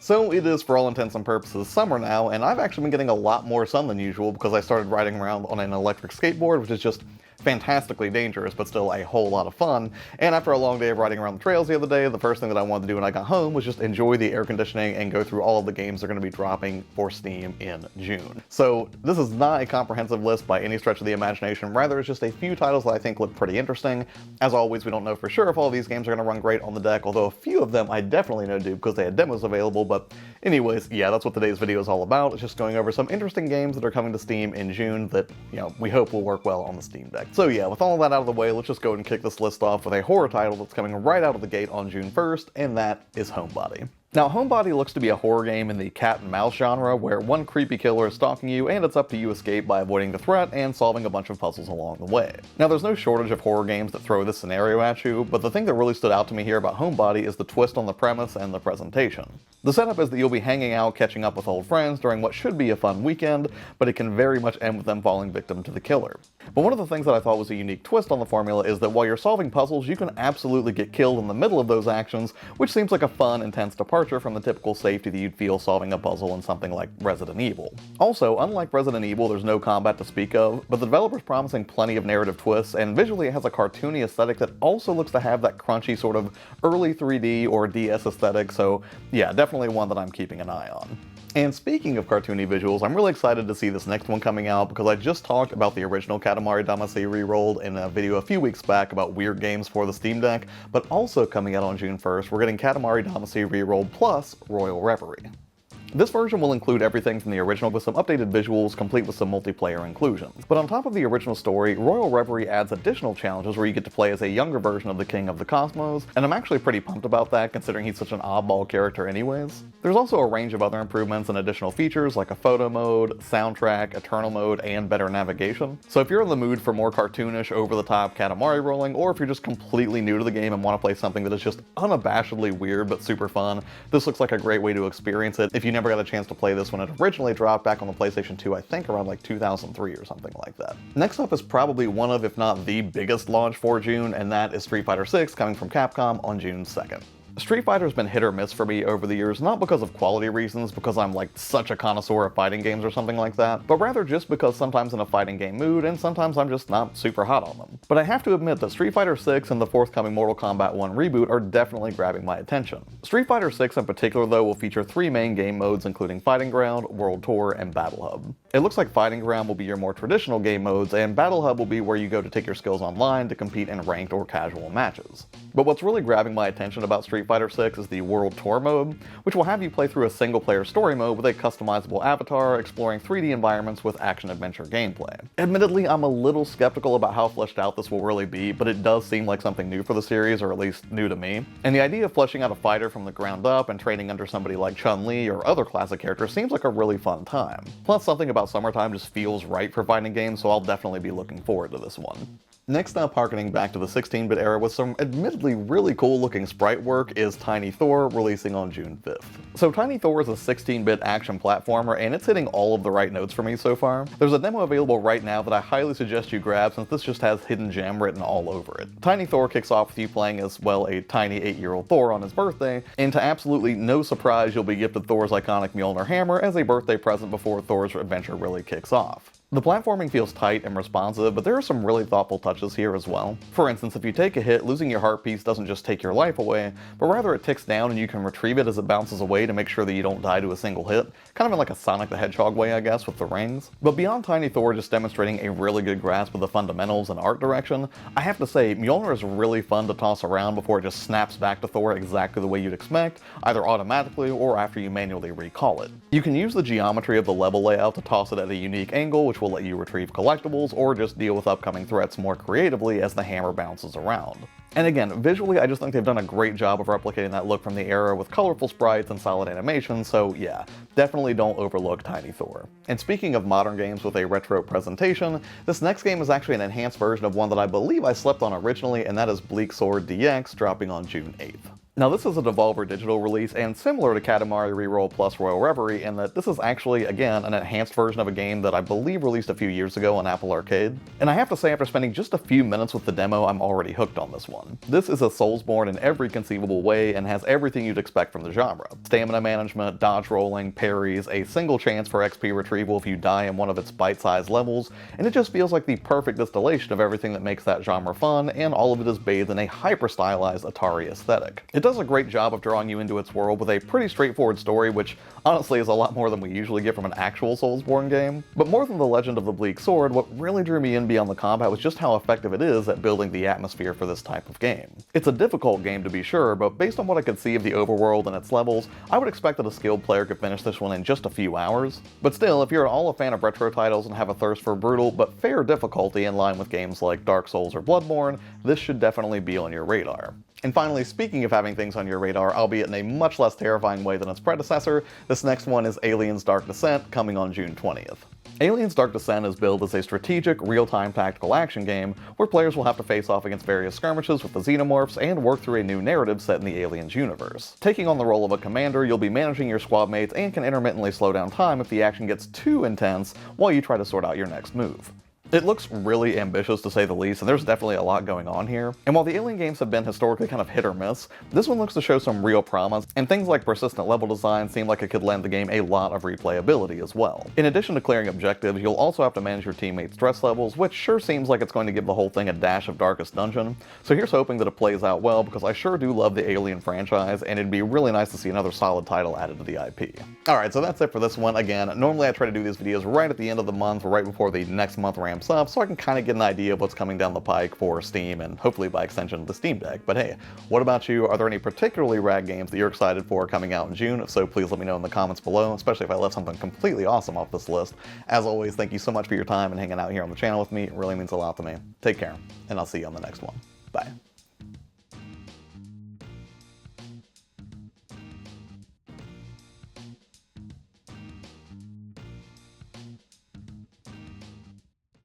So it is, for all intents and purposes, summer now, and I've actually been getting a lot more sun than usual because I started riding around on an electric skateboard, which is just fantastically dangerous, but still a whole lot of fun. And after a long day of riding around the trails the other day, the first thing that I wanted to do when I got home was just enjoy the air conditioning and go through all of the games that are going to be dropping for Steam in June. So this is not a comprehensive list by any stretch of the imagination, rather it's just a few titles that I think look pretty interesting. As always, we don't know for sure if all of these games are going to run great on the deck, although a few of them I definitely know do because they had demos available. But anyways, yeah, that's what today's video is all about. It's just going over some interesting games that are coming to Steam in June that, we hope will work well on the Steam Deck. So yeah, with all of that out of the way, let's just go ahead and kick this list off with a horror title that's coming right out of the gate on June 1st, and that is Homebody. Now, Homebody looks to be a horror game in the cat and mouse genre, where one creepy killer is stalking you, and it's up to you escape by avoiding the threat and solving a bunch of puzzles along the way. Now, there's no shortage of horror games that throw this scenario at you, but the thing that really stood out to me here about Homebody is the twist on the premise and the presentation. The setup is that you'll be hanging out, catching up with old friends during what should be a fun weekend, but it can very much end with them falling victim to the killer. But one of the things that I thought was a unique twist on the formula is that while you're solving puzzles, you can absolutely get killed in the middle of those actions, which seems like a fun, intense departure from the typical safety that you'd feel solving a puzzle in something like Resident Evil. Also, unlike Resident Evil, there's no combat to speak of, but the developer's promising plenty of narrative twists, and visually it has a cartoony aesthetic that also looks to have that crunchy sort of early 3D or DS aesthetic, so yeah, definitely one that I'm keeping an eye on. And speaking of cartoony visuals, I'm really excited to see this next one coming out because I just talked about the original Katamari ReRoll in a video a few weeks back about weird games for the Steam Deck, but also coming out on June 1st, we're getting Katamari ReRoll plus Royal Reverie. This version will include everything from the original with some updated visuals, complete with some multiplayer inclusions. But on top of the original story, Royal Reverie adds additional challenges where you get to play as a younger version of the King of the Cosmos, and I'm actually pretty pumped about that considering he's such an oddball character anyways. There's also a range of other improvements and additional features like a photo mode, soundtrack, eternal mode, and better navigation. So if you're in the mood for more cartoonish, over-the-top Katamari rolling, or if you're just completely new to the game and want to play something that is just unabashedly weird but super fun, this looks like a great way to experience it if you never got a chance to play this when it originally dropped back on the PlayStation 2, I think around like 2003 or something like that. Next up is probably one of, if not the biggest launch for June, and that is Street Fighter 6 coming from Capcom on June 2nd. Street Fighter's been hit or miss for me over the years, not because of quality reasons, because I'm like such a connoisseur of fighting games or something like that, but rather just because sometimes in a fighting game mood, and sometimes I'm just not super hot on them. But I have to admit that Street Fighter 6 and the forthcoming Mortal Kombat 1 reboot are definitely grabbing my attention. Street Fighter 6 in particular though will feature 3 main game modes including Fighting Ground, World Tour, and Battle Hub. It looks like Fighting Ground will be your more traditional game modes, and Battle Hub will be where you go to take your skills online to compete in ranked or casual matches. But what's really grabbing my attention about Street Fighter 6 is the World Tour mode, which will have you play through a single-player story mode with a customizable avatar, exploring 3D environments with action-adventure gameplay. Admittedly, I'm a little skeptical about how fleshed out this will really be, but it does seem like something new for the series, or at least new to me. And the idea of fleshing out a fighter from the ground up and training under somebody like Chun-Li or other classic characters seems like a really fun time. Plus, something about summertime just feels right for fighting games, so I'll definitely be looking forward to this one. Next up, harkening back to the 16-bit era with some admittedly really cool looking sprite work, is Tiny Thor, releasing on June 5th. So Tiny Thor is a 16-bit action platformer, and it's hitting all of the right notes for me so far. There's a demo available right now that I highly suggest you grab since this just has hidden gem written all over it. Tiny Thor kicks off with you playing as, well, a tiny 8-year-old Thor on his birthday, and to absolutely no surprise you'll be gifted Thor's iconic Mjolnir hammer as a birthday present before Thor's adventure really kicks off. The platforming feels tight and responsive, but there are some really thoughtful touches here as well. For instance, if you take a hit, losing your heart piece doesn't just take your life away, but rather it ticks down and you can retrieve it as it bounces away to make sure that you don't die to a single hit. Kind of in like a Sonic the Hedgehog way, I guess, with the rings. But beyond Tiny Thor just demonstrating a really good grasp of the fundamentals and art direction, I have to say, Mjolnir is really fun to toss around before it just snaps back to Thor exactly the way you'd expect, either automatically or after you manually recall it. You can use the geometry of the level layout to toss it at a unique angle, which will let you retrieve collectibles, or just deal with upcoming threats more creatively as the hammer bounces around. And again, visually I just think they've done a great job of replicating that look from the era with colorful sprites and solid animation, so yeah, definitely don't overlook Tiny Thor. And speaking of modern games with a retro presentation, this next game is actually an enhanced version of one that I believe I slept on originally, and that is Bleak Sword DX, dropping on June 8th. Now this is a Devolver Digital release and similar to Katamari ReRoll plus Royal Reverie in that this is actually, again, an enhanced version of a game that I believe released a few years ago on Apple Arcade. And I have to say, after spending just a few minutes with the demo, I'm already hooked on this one. This is a Soulsbourne in every conceivable way and has everything you'd expect from the genre. Stamina management, dodge rolling, parries, a single chance for XP retrieval if you die in one of its bite-sized levels, and it just feels like the perfect distillation of everything that makes that genre fun, and all of it is bathed in a hyper-stylized Atari aesthetic. It does a great job of drawing you into its world with a pretty straightforward story, which honestly is a lot more than we usually get from an actual Soulsbourne game. But more than the legend of the Bleak Sword, what really drew me in beyond the combat was just how effective it is at building the atmosphere for this type of game. It's a difficult game to be sure, but based on what I could see of the overworld and its levels, I would expect that a skilled player could finish this one in just a few hours. But still, if you're at all a fan of retro titles and have a thirst for brutal but fair difficulty in line with games like Dark Souls or Bloodborne, this should definitely be on your radar. And finally, speaking of having things on your radar, albeit in a much less terrifying way than its predecessor, this next one is Aliens Dark Descent, coming on June 20th. Aliens Dark Descent is billed as a strategic, real-time tactical action game where players will have to face off against various skirmishes with the Xenomorphs and work through a new narrative set in the Aliens universe. Taking on the role of a commander, you'll be managing your squad mates and can intermittently slow down time if the action gets too intense while you try to sort out your next move. It looks really ambitious to say the least, and there's definitely a lot going on here. And while the Alien games have been historically kind of hit or miss, this one looks to show some real promise, and things like persistent level design seem like it could lend the game a lot of replayability as well. In addition to clearing objectives, you'll also have to manage your teammates' stress levels, which sure seems like it's going to give the whole thing a dash of Darkest Dungeon. So here's hoping that it plays out well, because I sure do love the Alien franchise, and it'd be really nice to see another solid title added to the IP. Alright, so that's it for this one. Again, normally I try to do these videos right at the end of the month, right before the next month ramps up, so I can kind of get an idea of what's coming down the pike for Steam and hopefully by extension the Steam Deck. But hey, what about you? Are there any particularly rad games that you're excited for coming out in June? If so, please let me know in the comments below, especially if I left something completely awesome off this list. As always, thank you so much for your time and hanging out here on the channel with me. It really means a lot to me. Take care, and I'll see you on the next one. Bye.